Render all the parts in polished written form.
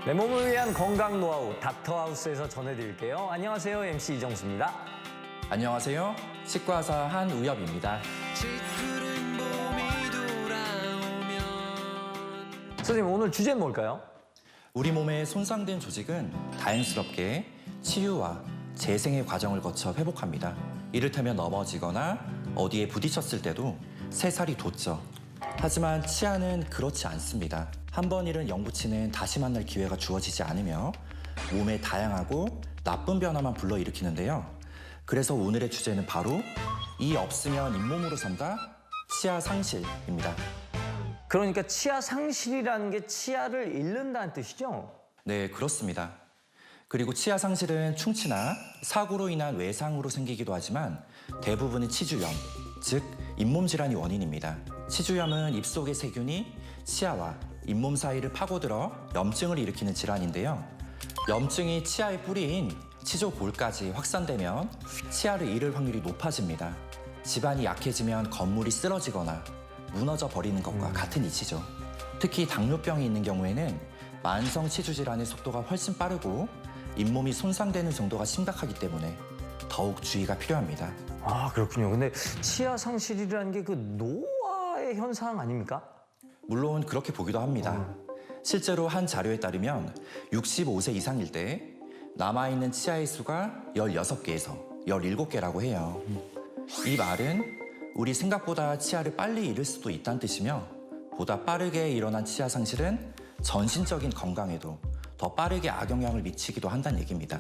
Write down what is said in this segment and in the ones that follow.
내 몸을 위한 건강 노하우 닥터하우스에서 전해드릴게요. 안녕하세요, MC 이정수입니다. 안녕하세요. 치과의사 한우엽입니다. 선생님, 오늘 주제는 뭘까요? 우리 몸의 손상된 조직은 다행스럽게 치유와 재생의 과정을 거쳐 회복합니다. 이를테면 넘어지거나 어디에 부딪혔을 때도 새살이 돋죠. 하지만 치아는 그렇지 않습니다. 한 번 잃은 영구치는 다시 만날 기회가 주어지지 않으며 몸에 다양하고 나쁜 변화만 불러일으키는데요. 그래서 오늘의 주제는 바로 이 없으면 잇몸으로 산다, 치아 상실입니다. 그러니까 치아 상실이라는 게 치아를 잃는다는 뜻이죠? 네, 그렇습니다. 그리고 치아 상실은 충치나 사고로 인한 외상으로 생기기도 하지만 대부분은 치주염, 즉 잇몸 질환이 원인입니다. 치주염은 입속의 세균이 치아와 잇몸 사이를 파고들어 염증을 일으키는 질환인데요. 염증이 치아의 뿌리인 치조골까지 확산되면 치아를 잃을 확률이 높아집니다. 집안이 약해지면 건물이 쓰러지거나 무너져 버리는 것과 같은 이치죠. 특히 당뇨병이 있는 경우에는 만성 치주 질환의 속도가 훨씬 빠르고 잇몸이 손상되는 정도가 심각하기 때문에 더욱 주의가 필요합니다. 아, 그렇군요. 근데 치아 상실이라는 게 그 노화의 현상 아닙니까? 물론 그렇게 보기도 합니다. 실제로 한 자료에 따르면 65세 이상일 때 남아있는 치아의 수가 16개에서 17개라고 해요. 이 말은 우리 생각보다 치아를 빨리 잃을 수도 있다는 뜻이며 보다 빠르게 일어난 치아 상실은 전신적인 건강에도 더 빠르게 악영향을 미치기도 한다는 얘기입니다.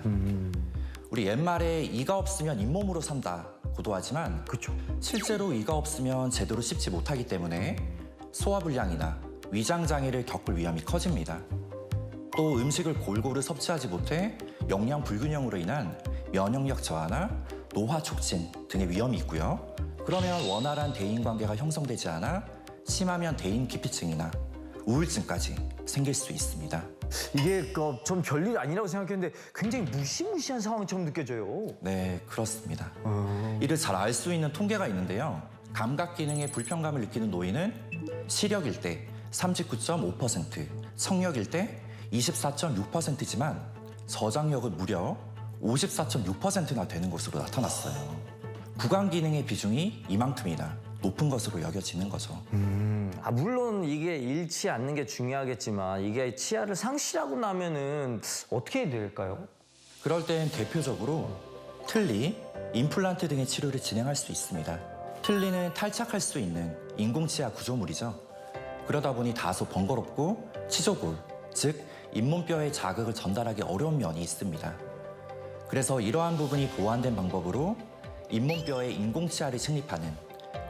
우리 옛말에 이가 없으면 잇몸으로 산다고도 하지만 그렇죠. 실제로 이가 없으면 제대로 씹지 못하기 때문에 소화불량이나 위장장애를 겪을 위험이 커집니다. 또 음식을 골고루 섭취하지 못해 영양 불균형으로 인한 면역력 저하나 노화 촉진 등의 위험이 있고요. 그러면 원활한 대인관계가 형성되지 않아 심하면 대인기피증이나 우울증까지 생길 수 있습니다. 이게 전 별일 아니라고 생각했는데 굉장히 무시무시한 상황처럼 느껴져요. 네, 그렇습니다. 이를 잘 알 수 있는 통계가 있는데요. 감각 기능에 불편감을 느끼는 노인은 시력일 때 39.5%, 청력일 때 24.6%지만 저장력은 무려 54.6%나 되는 것으로 나타났어요. 구강 기능의 비중이 이만큼이나 높은 것으로 여겨지는 거죠. 물론 이게 잃지 않는 게 중요하겠지만 이게 치아를 상실하고 나면은 어떻게 해야 될까요? 그럴 땐 대표적으로 틀니, 임플란트 등의 치료를 진행할 수 있습니다. 틀니는 탈착할 수 있는 인공치아 구조물이죠. 그러다 보니 다소 번거롭고 치조골, 즉 잇몸뼈에 자극을 전달하기 어려운 면이 있습니다. 그래서 이러한 부분이 보완된 방법으로 잇몸뼈에 인공치아를 식립하는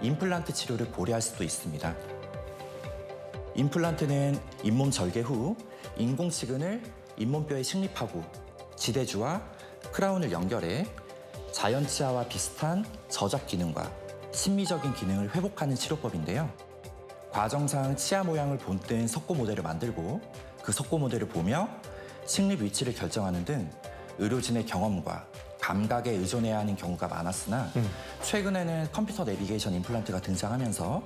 임플란트 치료를 고려할 수도 있습니다. 임플란트는 잇몸 절개 후 인공치근을 잇몸뼈에 식립하고 지대주와 크라운을 연결해 자연 치아와 비슷한 저작 기능과 심미적인 기능을 회복하는 치료법인데요. 과정상 치아 모양을 본뜬 석고 모델을 만들고 그 석고 모델을 보며 식립 위치를 결정하는 등 의료진의 경험과 감각에 의존해야 하는 경우가 많았으나 최근에는 컴퓨터 내비게이션 임플란트가 등장하면서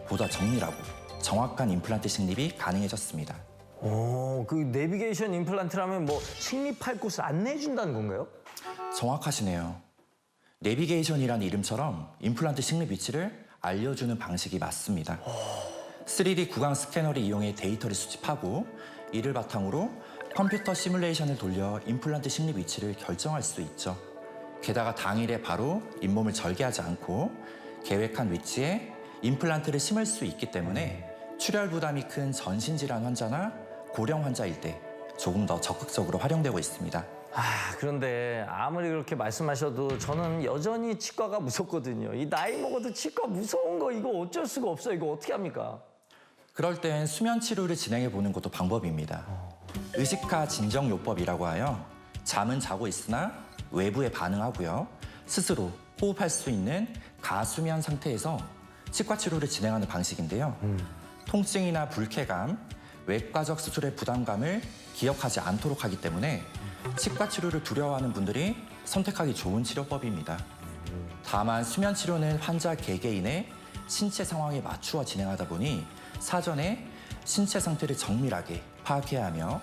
보다 정밀하고 정확한 임플란트 식립이 가능해졌습니다. 그 내비게이션 임플란트라면 뭐 식립할 곳을 안내해 준다는 건가요? 정확하시네요. 내비게이션이라는 이름처럼 임플란트 식립 위치를 알려주는 방식이 맞습니다. 3D 구강 스캐너를 이용해 데이터를 수집하고 이를 바탕으로 컴퓨터 시뮬레이션을 돌려 임플란트 식립 위치를 결정할 수 있죠. 게다가 당일에 바로 잇몸을 절개하지 않고 계획한 위치에 임플란트를 심을 수 있기 때문에 출혈 부담이 큰 전신질환 환자나 고령 환자일 때 조금 더 적극적으로 활용되고 있습니다. 그런데 아무리 그렇게 말씀하셔도 저는 여전히 치과가 무섭거든요. 이 나이 먹어도 치과 무서운 거 이거 어쩔 수가 없어요. 이거 어떻게 합니까? 그럴 땐 수면 치료를 진행해 보는 것도 방법입니다. 의식하 진정요법이라고 하여 잠은 자고 있으나 외부에 반응하고요. 스스로 호흡할 수 있는 가수면 상태에서 치과 치료를 진행하는 방식인데요. 통증이나 불쾌감, 외과적 수술의 부담감을 기억하지 않도록 하기 때문에 치과 치료를 두려워하는 분들이 선택하기 좋은 치료법입니다. 다만 수면 치료는 환자 개개인의 신체 상황에 맞추어 진행하다 보니 사전에 신체 상태를 정밀하게 파악해야 하며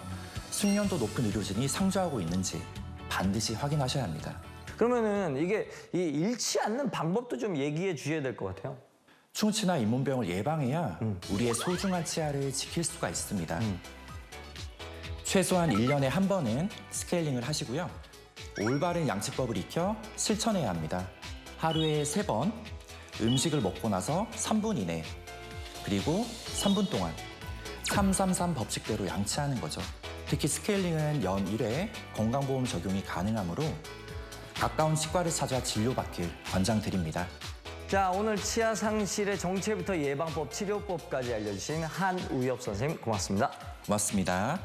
숙련도 높은 의료진이 상주하고 있는지 반드시 확인하셔야 합니다. 그러면은 이게 이 잃지 않는 방법도 좀 얘기해 주셔야 될 것 같아요. 충치나 잇몸병을 예방해야 우리의 소중한 치아를 지킬 수가 있습니다. 최소한 1년에 한 번은 스케일링을 하시고요. 올바른 양치법을 익혀 실천해야 합니다. 하루에 3번, 음식을 먹고 나서 3분 이내, 그리고 3분 동안 333 법칙대로 양치하는 거죠. 특히 스케일링은 연 1회 건강보험 적용이 가능하므로 가까운 치과를 찾아 진료받길 권장드립니다. 자, 오늘 치아 상실의 정체부터 예방법, 치료법까지 알려주신 한우엽 선생님 고맙습니다. 고맙습니다.